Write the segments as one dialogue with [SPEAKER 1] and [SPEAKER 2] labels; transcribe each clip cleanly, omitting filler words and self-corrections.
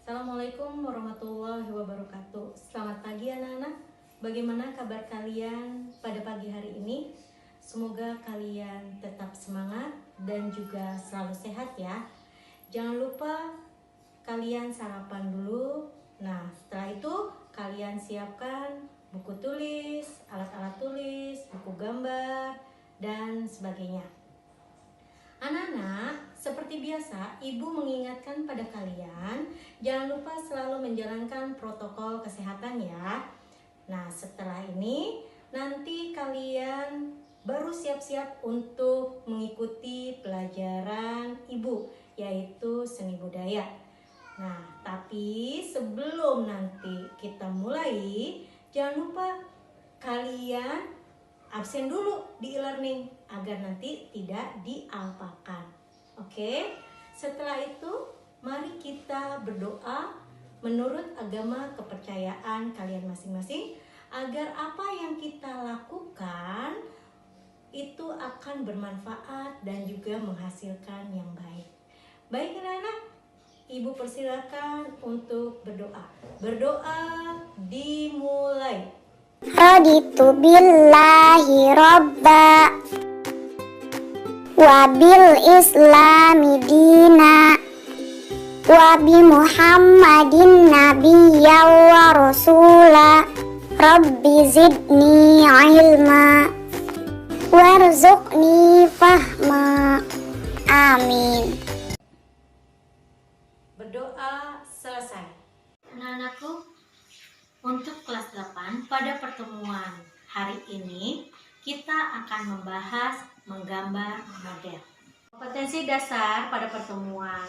[SPEAKER 1] Assalamualaikum warahmatullahi wabarakatuh. Selamat pagi anak-anak. Bagaimana kabar kalian pada pagi hari ini? Semoga kalian tetap semangat dan juga selalu sehat ya. Jangan lupa kalian sarapan dulu. Nah, setelah itu kalian siapkan buku tulis, alat-alat tulis, buku gambar, dan sebagainya. Anak-anak, seperti biasa, Ibu mengingatkan pada kalian, jangan lupa selalu menjalankan protokol kesehatan ya. Nah, setelah ini, nanti kalian baru siap-siap untuk mengikuti pelajaran Ibu, yaitu seni budaya. Nah, tapi sebelum nanti kita mulai, jangan lupa kalian absen dulu di e-learning agar nanti tidak diapakan. Oke, setelah itu mari kita berdoa menurut agama kepercayaan kalian masing-masing agar apa yang kita lakukan itu akan bermanfaat dan juga menghasilkan yang baik. Baik anak-anak, Ibu persilakan untuk berdoa. Berdoa dimulai.
[SPEAKER 2] Raditu billahi robba wa bil islami dina wa bi muhammadin nabiyya wa rasula rabbi zidni ilma warzuqni fahma. Amin.
[SPEAKER 1] Berdoa selesai. Anak-anakku, untuk kelas 8 pada pertemuan hari ini kita akan membahas menggambar model. Kompetensi dasar pada pertemuan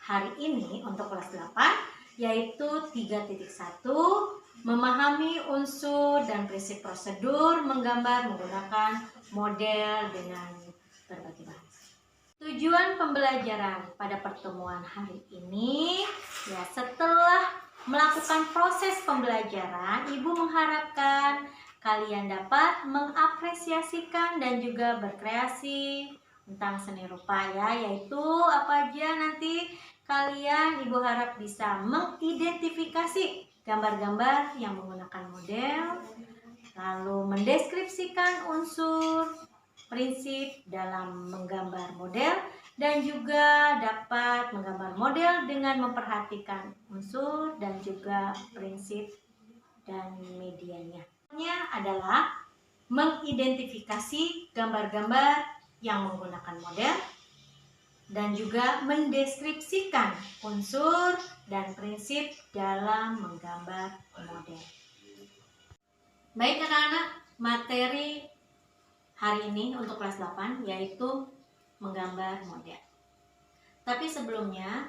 [SPEAKER 1] hari ini untuk kelas 8 yaitu 3.1 memahami unsur dan prinsip prosedur menggambar menggunakan model dengan berbagai bahan. Tujuan pembelajaran pada pertemuan hari ini ya setelah melakukan proses pembelajaran, Ibu mengharapkan kalian dapat mengapresiasikan dan juga berkreasi tentang seni rupa ya, yaitu apa aja nanti kalian Ibu harap bisa mengidentifikasi gambar-gambar yang menggunakan model, lalu mendeskripsikan unsur, prinsip dalam menggambar model, dan juga dapat menggambar model dengan memperhatikan unsur dan juga prinsip dan medianya. Ini adalah mengidentifikasi gambar-gambar yang menggunakan model dan juga mendeskripsikan unsur dan prinsip dalam menggambar model. Baik anak-anak, materi hari ini untuk kelas 8 yaitu menggambar model. Tapi sebelumnya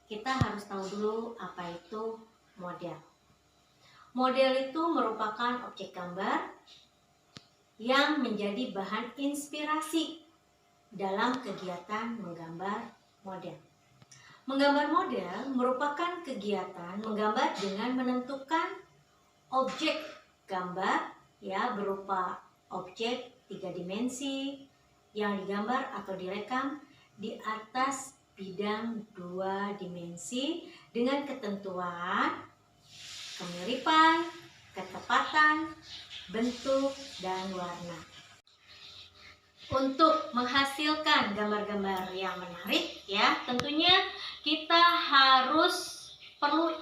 [SPEAKER 1] kita harus tahu dulu apa itu model. Model itu merupakan objek gambar yang menjadi bahan inspirasi dalam kegiatan menggambar model. Menggambar model merupakan kegiatan menggambar dengan menentukan objek gambar ya berupa objek 3 dimensi yang digambar atau direkam di atas bidang 2 dimensi dengan ketentuan, kemiripan, ketepatan, bentuk, dan warna. Untuk menghasilkan gambar-gambar yang menarik ya, tentunya kita harus perlu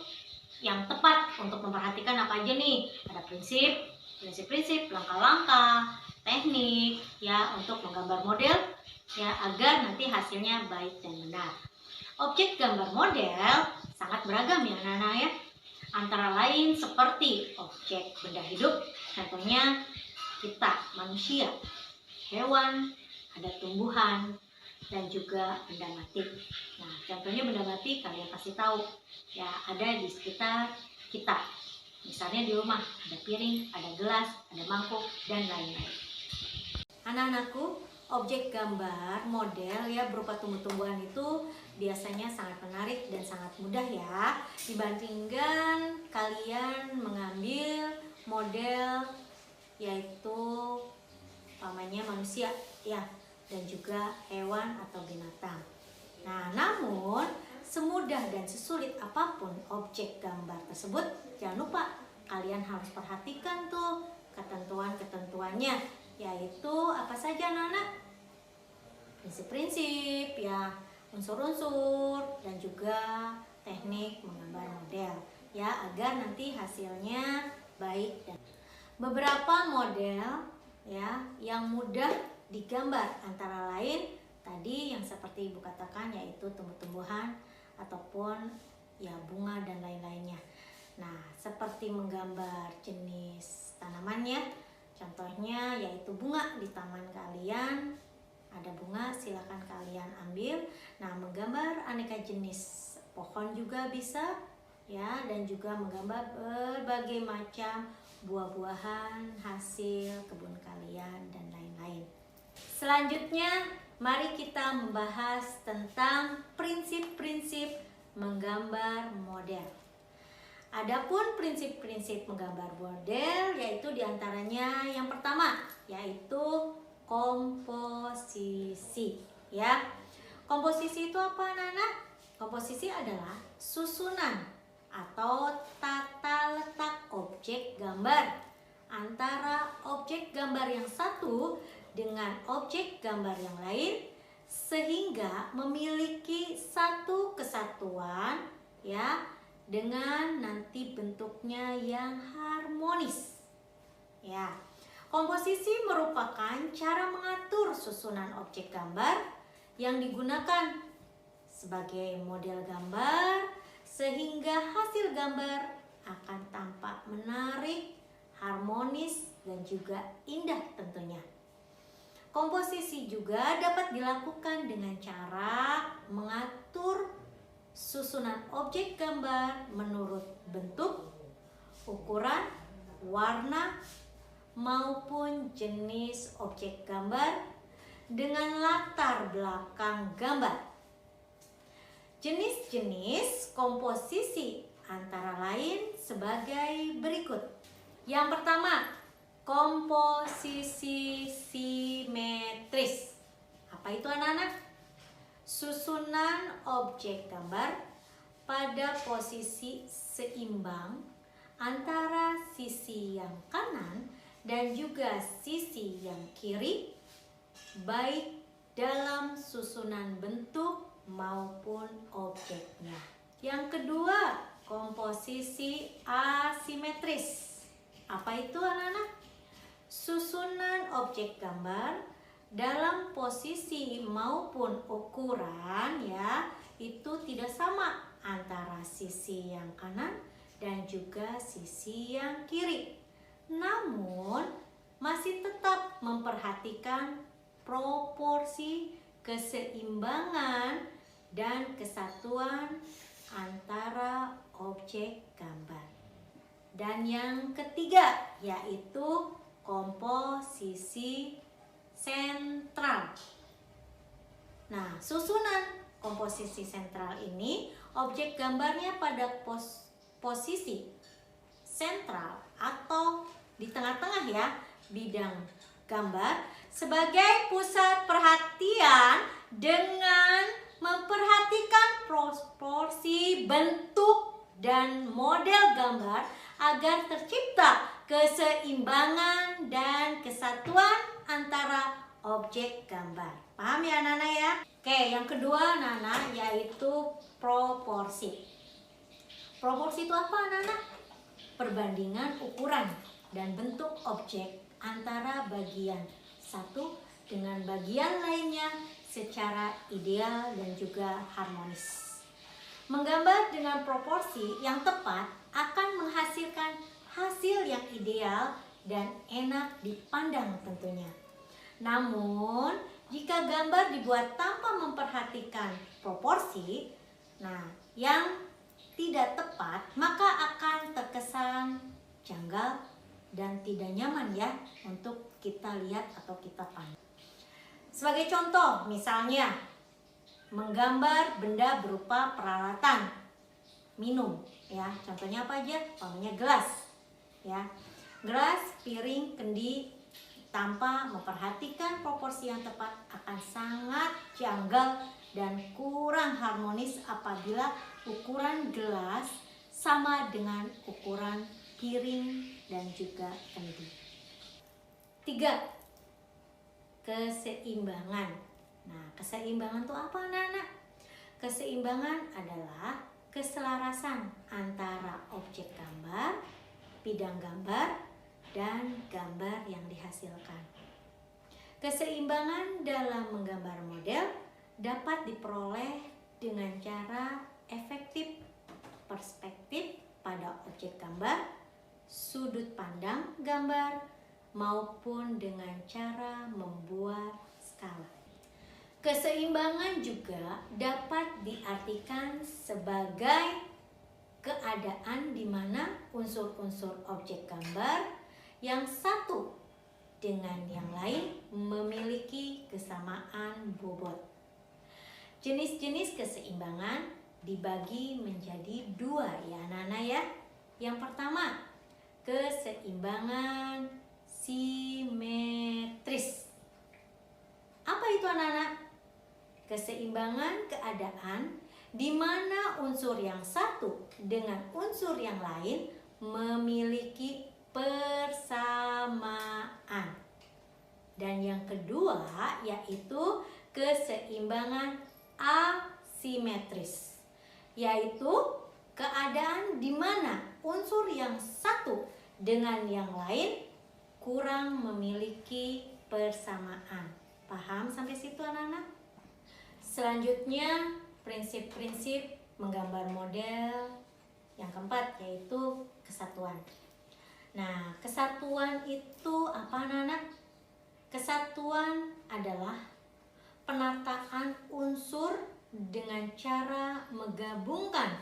[SPEAKER 1] yang tepat untuk memperhatikan apa aja nih. Ada prinsip-prinsip, langkah-langkah, teknik ya untuk menggambar model ya agar nanti hasilnya baik dan benar. Objek gambar model sangat beragam ya anak-anak ya. Antara lain seperti objek benda hidup, contohnya kita manusia, hewan, ada tumbuhan dan juga benda mati. Nah, contohnya benda mati kalian pasti tahu ya ada di sekitar kita. Misalnya di rumah ada piring, ada gelas, ada mangkuk dan lain-lain. Anak-anakku, objek gambar model ya berupa tumbuh-tumbuhan itu biasanya sangat menarik dan sangat mudah ya dibandingkan kalian mengambil model yaitu umpamanya manusia ya dan juga hewan atau binatang. Nah, namun semudah dan sesulit apapun objek gambar tersebut, jangan lupa kalian harus perhatikan tuh ketentuan-ketentuannya, yaitu apa saja anak-anak? Prinsip-prinsip ya, unsur-unsur, dan juga teknik menggambar model ya, agar nanti hasilnya baik. Dan beberapa model ya yang mudah digambar antara lain tadi yang seperti Ibu katakan, yaitu tumbuh-tumbuhan ataupun ya bunga dan lain-lainnya. Nah, seperti menggambar jenis tanamannya, contohnya yaitu bunga di taman kalian. Ada bunga, silakan kalian ambil. Nah, menggambar aneka jenis pohon juga bisa ya, dan juga menggambar berbagai macam buah-buahan hasil kebun kalian dan lain-lain. Selanjutnya, mari kita membahas tentang prinsip-prinsip menggambar model. Adapun prinsip-prinsip menggambar model yaitu diantaranya yang pertama yaitu komposisi ya. Komposisi itu apa anak-anak? Komposisi adalah susunan atau tata letak objek gambar antara objek gambar yang satu dengan objek gambar yang lain sehingga memiliki satu kesatuan ya, dengan nanti bentuknya yang harmonis ya. Komposisi merupakan cara mengatur susunan objek gambar yang digunakan sebagai model gambar sehingga hasil gambar akan tampak menarik, harmonis, dan juga indah tentunya. Komposisi juga dapat dilakukan dengan cara mengatur susunan objek gambar menurut bentuk, ukuran, warna, maupun jenis objek gambar dengan latar belakang gambar. Jenis-jenis komposisi antara lain sebagai berikut. Yang pertama, komposisi simetris. Apa itu anak-anak? Susunan objek gambar pada posisi seimbang antara sisi yang kanan dan juga sisi yang kiri, baik dalam susunan bentuk maupun objeknya. Yang kedua, komposisi asimetris. Apa itu anak-anak? Susunan objek gambar dalam posisi maupun ukuran ya, itu tidak sama antara sisi yang kanan dan juga sisi yang kiri. Namun masih tetap memperhatikan proporsi, keseimbangan, dan kesatuan antara objek gambar. Dan yang ketiga yaitu komposisi sentral. Nah, susunan komposisi sentral ini objek gambarnya pada posisi sentral atau di tengah-tengah ya bidang gambar sebagai pusat perhatian dengan memperhatikan proporsi bentuk dan model gambar agar tercipta keseimbangan dan kesatuan antara objek gambar. Paham ya anak-anak ya? Oke, yang kedua anak-anak yaitu proporsi. Proporsi itu apa anak-anak? Perbandingan ukuran dan bentuk objek antara bagian satu dengan bagian lainnya secara ideal dan juga harmonis. Menggambar dengan proporsi yang tepat akan menghasilkan hasil yang ideal dan enak dipandang tentunya. Namun, jika gambar dibuat tanpa memperhatikan proporsi, nah, yang tidak tepat, maka akan terkesan janggal dan tidak nyaman ya untuk kita lihat atau kita pandang. Sebagai contoh, misalnya menggambar benda berupa peralatan minum ya. Contohnya apa aja? Contohnya gelas ya. Gelas, piring, kendi tanpa memperhatikan proporsi yang tepat akan sangat janggal dan kurang harmonis apabila ukuran gelas sama dengan ukuran piring dan juga kendi. 3. Keseimbangan. Nah, keseimbangan itu apa anak-anak? Keseimbangan adalah keselarasan antara objek gambar, bidang gambar, dan gambar yang dihasilkan. Keseimbangan dalam menggambar model dapat diperoleh dengan cara efektif perspektif pada objek gambar, sudut pandang gambar, maupun dengan cara membuat skala. Keseimbangan juga dapat diartikan sebagai keadaan di mana unsur-unsur objek gambar yang satu dengan yang lain memiliki kesamaan bobot. Jenis-jenis keseimbangan dibagi menjadi 2 ya anak-anak ya. Yang pertama, keseimbangan simetris. Apa itu anak-anak? Keseimbangan keadaan di mana unsur yang satu dengan unsur yang lain memiliki persamaan. Dan yang kedua yaitu keseimbangan asimetris, yaitu keadaan di mana unsur yang satu dengan yang lain kurang memiliki persamaan. Paham sampai situ anak-anak? Selanjutnya prinsip-prinsip menggambar model yang keempat yaitu kesatuan. Nah, kesatuan itu apa anak-anak? Kesatuan adalah penataan unsur dengan cara menggabungkan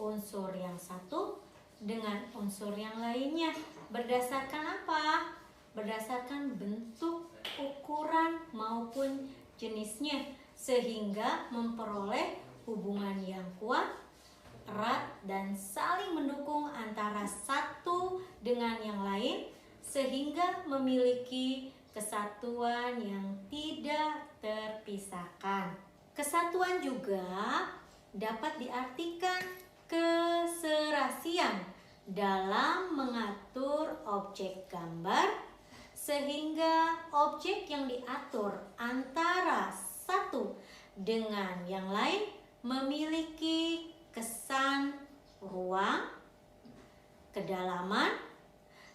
[SPEAKER 1] unsur yang satu dengan unsur yang lainnya. Berdasarkan apa? Berdasarkan bentuk, ukuran, maupun jenisnya, sehingga memperoleh hubungan yang kuat, erat, dan saling mendukung antara satu dengan yang lain, sehingga memiliki kesatuan yang tidak terpisahkan. Kesatuan juga dapat diartikan keserasian dalam mengatur objek gambar, sehingga objek yang diatur antara satu dengan yang lain memiliki kesan ruang, kedalaman,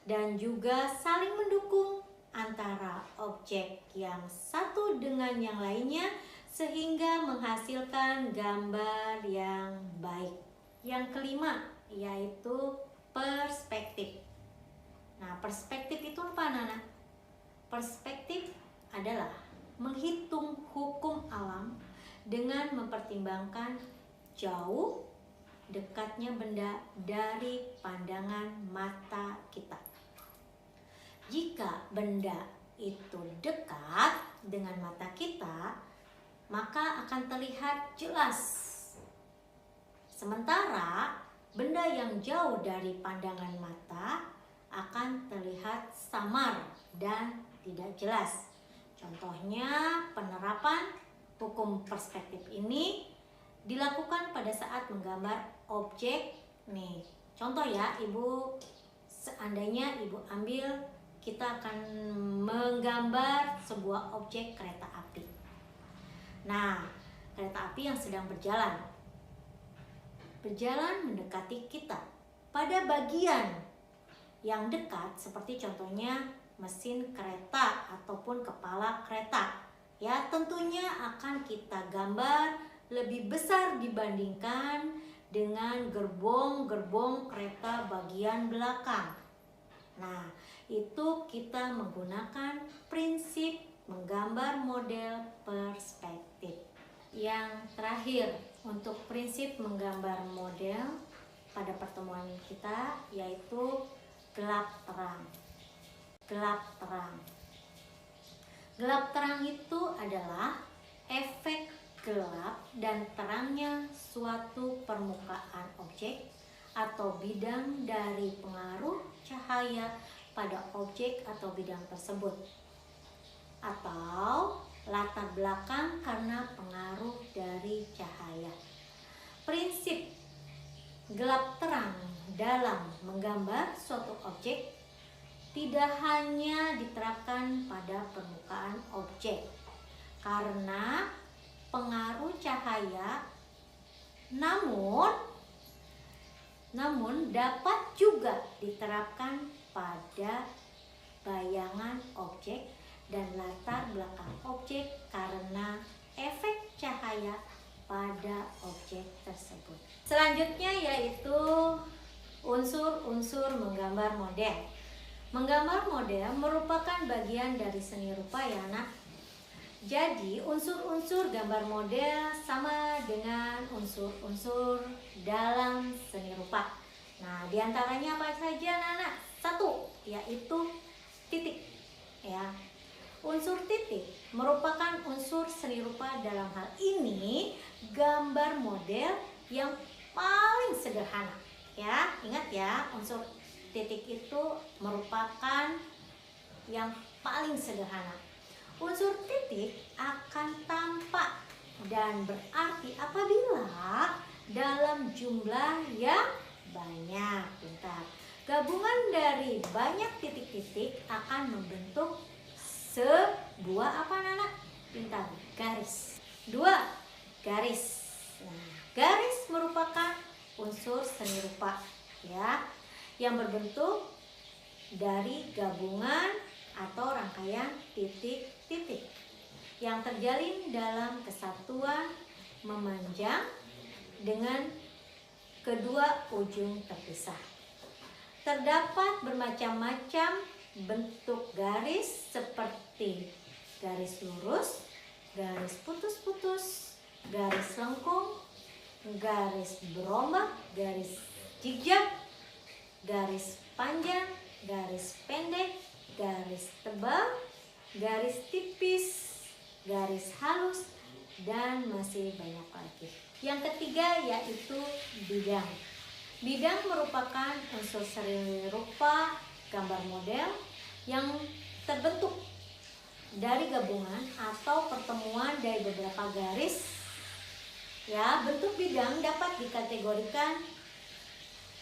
[SPEAKER 1] dan juga saling mendukung antara objek yang satu dengan yang lainnya sehingga menghasilkan gambar yang baik. Yang kelima yaitu perspektif. Nah, perspektif itu apa anak-anak? Perspektif adalah menghitung hukum alam dengan mempertimbangkan jauh dekatnya benda dari pandangan mata kita. Jika benda itu dekat dengan mata kita, maka akan terlihat jelas. Sementara benda yang jauh dari pandangan mata akan terlihat samar dan tidak jelas. Contohnya, penerapan hukum perspektif ini dilakukan pada saat menggambar objek. Nih, contoh ya, Ibu, seandainya Ibu ambil, kita akan menggambar sebuah objek kereta api. Nah, kereta api yang sedang berjalan mendekati kita. Pada bagian yang dekat, seperti contohnya mesin kereta ataupun kepala kereta, ya tentunya akan kita gambar lebih besar dibandingkan dengan gerbong-gerbong kereta bagian belakang. Nah, itu kita menggunakan prinsip menggambar model perspektif. Yang terakhir untuk prinsip menggambar model pada pertemuan kita yaitu gelap terang. Gelap terang. Gelap terang itu adalah efek gelap dan terangnya suatu permukaan objek atau bidang dari pengaruh cahaya pada objek atau bidang tersebut, atau latar belakang karena pengaruh dari cahaya. Prinsip gelap terang dalam menggambar suatu objek tidak hanya diterapkan pada permukaan objek karena pengaruh cahaya, namun dapat juga diterapkan pada bayangan objek dan latar belakang objek karena efek cahaya pada objek tersebut. Selanjutnya yaitu unsur-unsur menggambar model. Menggambar model merupakan bagian dari seni rupa ya anak. Jadi unsur-unsur gambar model sama dengan unsur-unsur dalam seni rupa. Nah, diantaranya apa saja anak-anak? Satu, yaitu titik ya. Unsur titik merupakan unsur seni rupa, dalam hal ini gambar model yang paling sederhana ya. Ingat ya, unsur titik itu merupakan yang paling sederhana. Unsur titik akan tampak dan berarti apabila dalam jumlah yang banyak. Pintar. Gabungan dari banyak titik-titik akan membentuk sebuah apa anak? Pintar. Garis. Dua, garis. Nah, garis merupakan unsur seni rupa ya, yang berbentuk dari gabungan atau rangkaian titik-titik yang terjalin dalam kesatuan memanjang dengan kedua ujung terpisah. Terdapat bermacam-macam bentuk garis seperti garis lurus, garis putus-putus, garis lengkung, garis berombak, garis zigzag, garis panjang, garis pendek, garis tebal, garis tipis, garis halus, dan masih banyak lagi. Yang ketiga yaitu bidang. Bidang merupakan unsur seni rupa gambar model yang terbentuk dari gabungan atau pertemuan dari beberapa garis. Ya, bentuk bidang dapat dikategorikan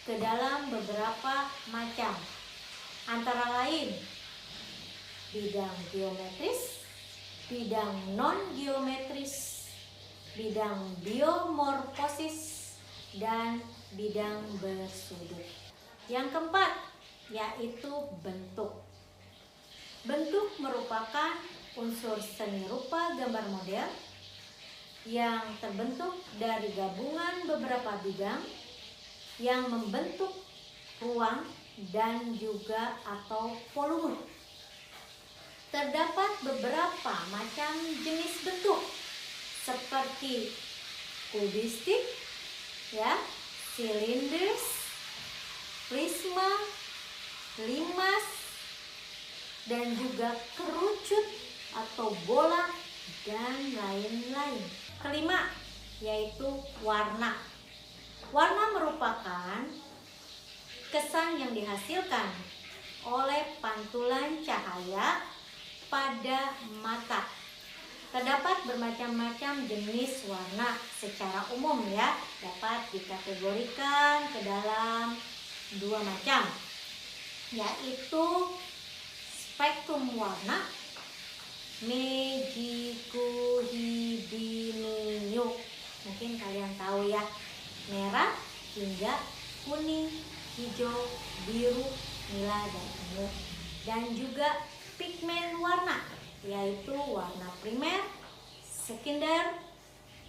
[SPEAKER 1] ke dalam beberapa macam, antara lain bidang geometris, bidang non-geometris, bidang biomorfosis, dan bidang bersudut. Yang keempat yaitu bentuk. Bentuk merupakan unsur seni rupa gambar model yang terbentuk dari gabungan beberapa bidang yang membentuk ruang dan juga atau volume. Terdapat beberapa macam jenis bentuk seperti kubistik, ya, silinders, prisma, limas, dan juga kerucut atau bola dan lain-lain. Kelima yaitu warna. Warna merupakan kesan yang dihasilkan oleh pantulan cahaya pada mata. Terdapat bermacam-macam jenis warna secara umum ya, dapat dikategorikan ke dalam dua macam, yaitu spektrum warna Mejikuhibiniu. Mungkin kalian tahu ya, merah hingga kuning, hijau, biru, nila, dan ungu. Dan juga pigmen warna, yaitu warna primer, sekunder,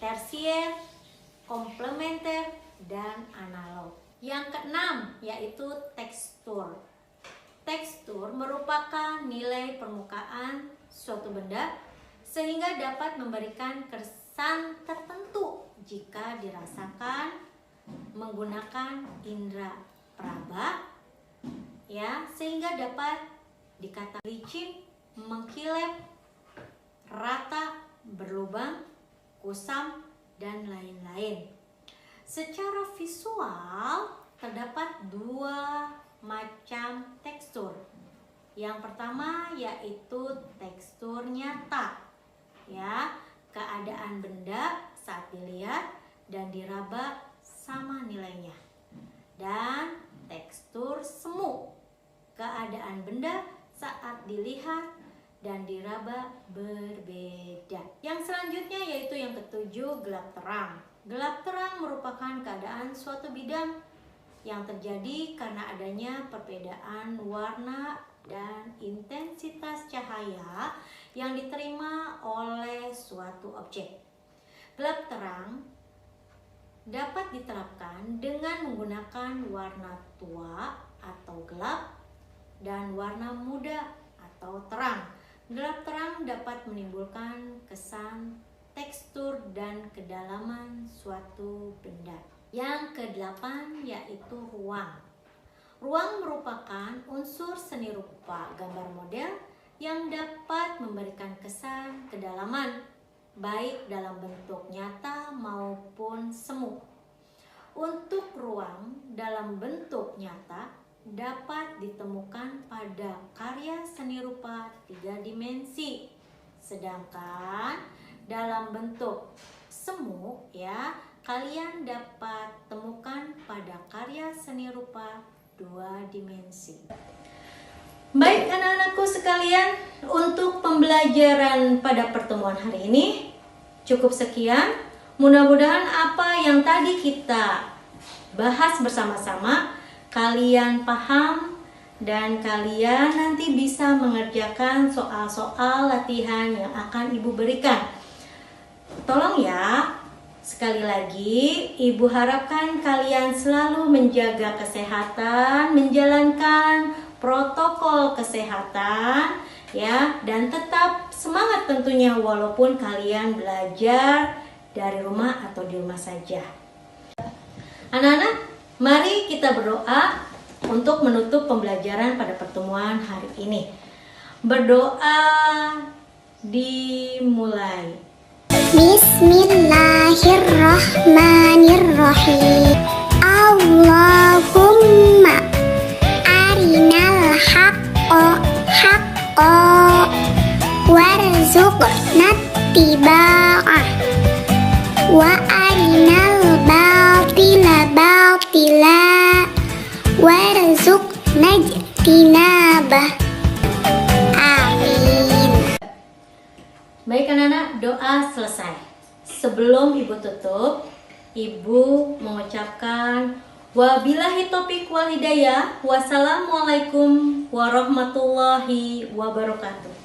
[SPEAKER 1] tersier, komplementer, dan analog. Yang keenam yaitu tekstur. Tekstur merupakan nilai permukaan suatu benda sehingga dapat memberikan kesan tertentu jika dirasakan menggunakan indera peraba, ya, sehingga dapat dikatakan licin, mengkilap, rata, berlubang, kusam, dan lain-lain. Secara visual terdapat dua macam tekstur. Yang pertama yaitu tekstur nyata. ya. Keadaan benda saat dilihat dan diraba sama nilainya. Dan tekstur semu. Keadaan benda saat dilihat dan diraba berbeda. Yang selanjutnya yaitu yang ketujuh, gelap terang. Gelap terang merupakan keadaan suatu bidang yang terjadi karena adanya perbedaan warna dan intensitas cahaya yang diterima oleh suatu objek. Gelap terang dapat diterapkan dengan menggunakan warna tua atau gelap dan warna muda atau terang. Gelap terang dapat menimbulkan kesan, tekstur, dan kedalaman suatu benda. Yang kedelapan yaitu ruang. Ruang merupakan unsur seni rupa gambar model yang dapat memberikan kesan kedalaman, baik dalam bentuk nyata maupun semu. Untuk ruang dalam bentuk nyata dapat ditemukan pada karya seni rupa 3 dimensi. Sedangkan dalam bentuk semu ya, kalian dapat temukan pada karya seni rupa 2 dimensi. Baik anak-anakku sekalian, untuk pembelajaran pada pertemuan hari ini cukup sekian. Mudah-mudahan apa yang tadi kita bahas bersama-sama kalian paham dan kalian nanti bisa mengerjakan soal-soal latihan yang akan Ibu berikan. Tolong ya, sekali lagi Ibu harapkan kalian selalu menjaga kesehatan, menjalankan protokol kesehatan ya, dan tetap semangat tentunya walaupun kalian belajar dari rumah atau di rumah saja. Anak-anak, mari kita berdoa untuk menutup pembelajaran pada pertemuan hari ini. Berdoa dimulai.
[SPEAKER 2] Bismillahirrahmanirrahim. Allahumma arinal haqqo haqqo warzuqna ittiba'ah wa arinal batila batila warzuqna ijtinabah.
[SPEAKER 1] Baik anak-anak, doa selesai. Sebelum Ibu tutup, Ibu mengucapkan wabillahi taufiq wal hidayah. Wassalamualaikum warahmatullahi wabarakatuh.